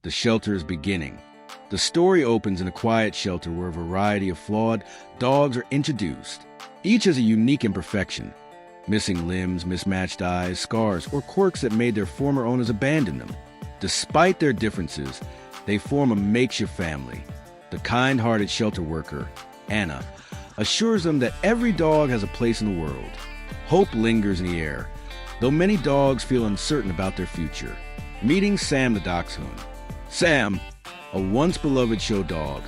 The shelter is beginning. The story opens in a quiet shelter where a variety of flawed dogs are introduced. Each has a unique imperfection: missing limbs, mismatched eyes, scars, or quirks that made their former owners abandon them. Despite their differences, they form a makeshift family. The kind-hearted shelter worker, Anna, assures them that every dog has a place in the world. Hope lingers in the air, though many dogs feel uncertain about their future. Meeting Sam the dachshund. Sam, a once-beloved show dog,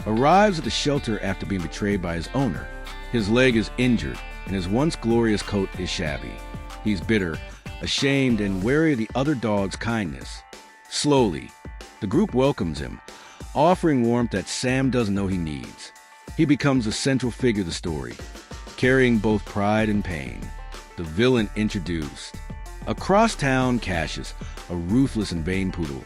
arrives at the shelter after being betrayed by his owner. His leg is injured, and his once glorious coat is shabby. He's bitter, ashamed, and wary of the other dog's kindness. Slowly, the group welcomes him, offering warmth that Sam doesn't know he needs. He becomes the central figure of the story, carrying both pride and pain. The villain introduced. Across town, Cassius, a ruthless and vain poodle,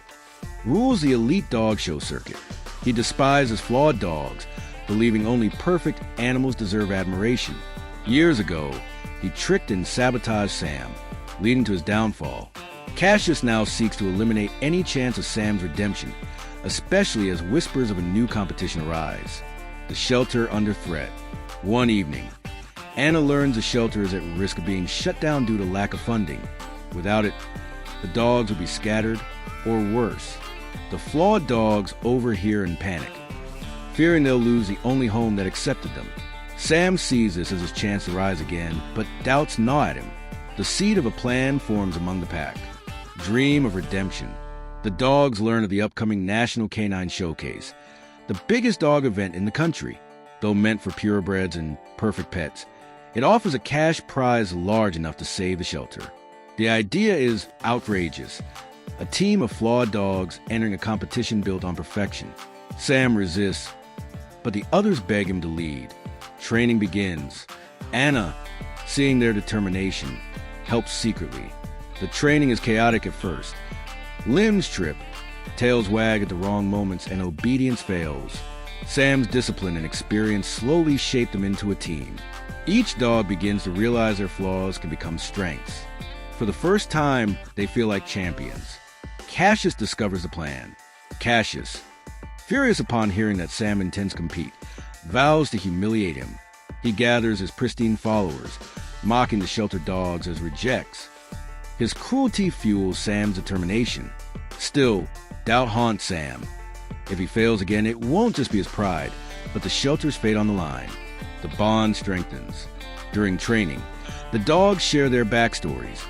rules the elite dog show circuit. He despises flawed dogs, believing only perfect animals deserve admiration. Years ago, he tricked and sabotaged Sam, leading to his downfall. Cassius now seeks to eliminate any chance of Sam's redemption, especially as whispers of a new competition arise. The shelter under threat. One evening, Anna learns the shelter is at risk of being shut down due to lack of funding. Without it, the dogs will be scattered, or worse. The flawed dogs overhear and panic, fearing they'll lose the only home that accepted them. Sam sees this as his chance to rise again, but doubts gnaw at him. The seed of a plan forms among the pack. Dream of redemption. The dogs learn of the upcoming National Canine Showcase, the biggest dog event in the country. Though meant for purebreds and perfect pets, it offers a cash prize large enough to save the shelter. The idea is outrageous. A team of flawed dogs entering a competition built on perfection. Sam resists, but the others beg him to lead. Training begins. Anna, seeing their determination, helps secretly. The training is chaotic at first. Limbs trip, tails wag at the wrong moments, and obedience fails. Sam's discipline and experience slowly shape them into a team. Each dog begins to realize their flaws can become strengths. For the first time, they feel like champions. Cassius discovers the plan. Cassius, furious upon hearing that Sam intends to compete, vows to humiliate him. He gathers his pristine followers, mocking the sheltered dogs as rejects. His cruelty fuels Sam's determination. Still, doubt haunts Sam. If he fails again, it won't just be his pride, but the shelter's fate on the line. The bond strengthens. During training, the dogs share their backstories.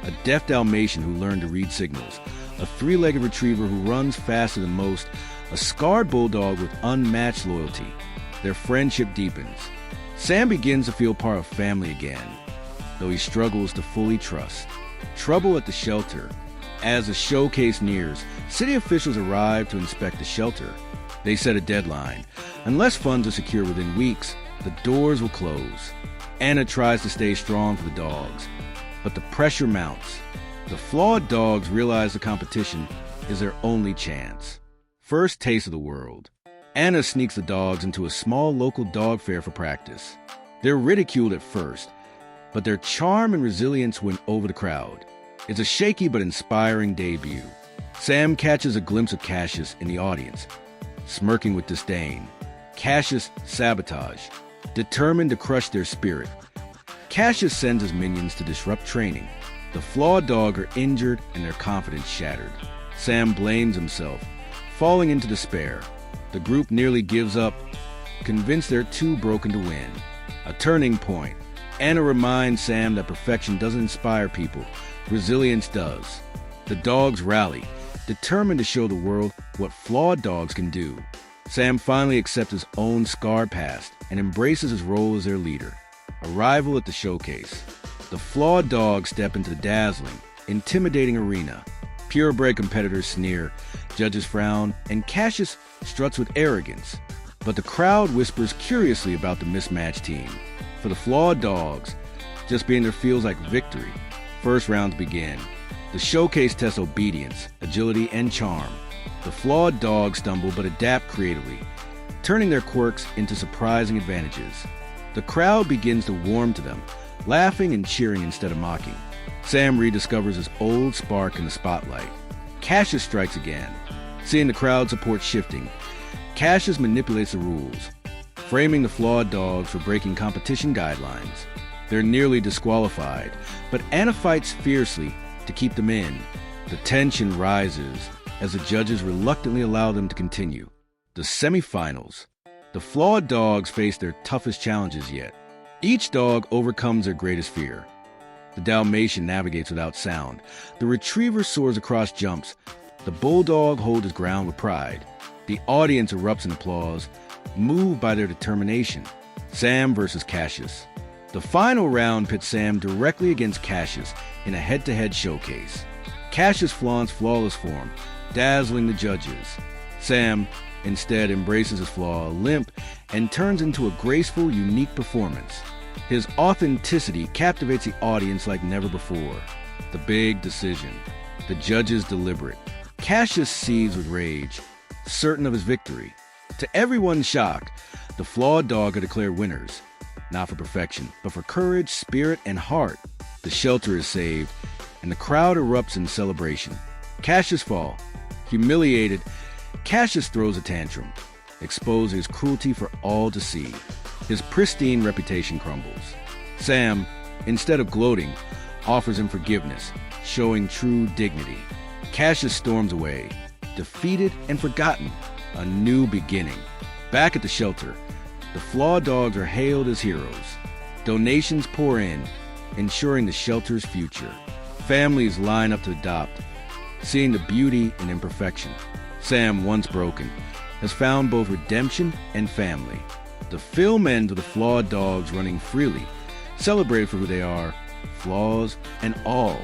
A deaf Dalmatian who learned to read signals, a three-legged retriever who runs faster than most, a scarred bulldog with unmatched loyalty. Their friendship deepens. Sam begins to feel part of family again, though he struggles to fully trust. Trouble at the shelter. As the showcase nears, city officials arrive to inspect the shelter. They set a deadline. Unless funds are secured within weeks, the doors will close. Anna tries to stay strong for the dogs, but the pressure mounts. The flawed dogs realize the competition is their only chance. First taste of the world. Anna sneaks the dogs into a small local dog fair for practice. They're ridiculed at first, but their charm and resilience win over the crowd. It's a shaky but inspiring debut. Sam catches a glimpse of Cassius in the audience, smirking with disdain. Cassius sabotage, determined to crush their spirit. Cassius sends his minions to disrupt training. The flawed dog are injured and their confidence shattered. Sam blames himself, falling into despair. The group nearly gives up, convinced they're too broken to win. A turning point. Anna reminds Sam that perfection doesn't inspire people, resilience does. The dogs rally, determined to show the world what flawed dogs can do. Sam finally accepts his own scarred past and embraces his role as their leader. Arrival at the showcase. The flawed dogs step into the dazzling, intimidating arena. Purebred competitors sneer, judges frown, and Cassius struts with arrogance. But the crowd whispers curiously about the mismatched team. For the flawed dogs, just being there feels like victory. First rounds begin. The showcase tests obedience, agility, and charm. The flawed dogs stumble but adapt creatively, turning their quirks into surprising advantages. The crowd begins to warm to them, laughing and cheering instead of mocking. Sam rediscovers his old spark in the spotlight. Cassius strikes again. Seeing the crowd support shifting, Cassius manipulates the rules, framing the Flawed Dogs for breaking competition guidelines. They're nearly disqualified, but Anna fights fiercely to keep them in. The tension rises as the judges reluctantly allow them to continue. The semifinals. The Flawed Dogs face their toughest challenges yet. Each dog overcomes their greatest fear. The Dalmatian navigates without sound. The Retriever soars across jumps. The Bulldog holds his ground with pride. The audience erupts in applause, moved by their determination. Sam versus Cassius. The final round pits Sam directly against Cassius in a head-to-head showcase. Cassius flaunts flawless form, dazzling the judges. Sam instead embraces his flaw, limp, and turns into a graceful, unique performance. His authenticity captivates the audience like never before. The big decision. The judges deliberate. Cassius seethes with rage, certain of his victory. To everyone's shock, the Flawed Dog are declared winners, not for perfection, but for courage, spirit, and heart. The shelter is saved, and the crowd erupts in celebration. Cassius falls. Humiliated, Cassius throws a tantrum, exposing his cruelty for all to see. His pristine reputation crumbles. Sam, instead of gloating, offers him forgiveness, showing true dignity. Cassius storms away, defeated and forgotten, a new beginning. Back at the shelter, the Flawed Dogs are hailed as heroes. Donations pour in, ensuring the shelter's future. Families line up to adopt, seeing the beauty in imperfection. Sam, once broken, has found both redemption and family. The film ends with the Flawed Dogs running freely, celebrated for who they are, flaws and all.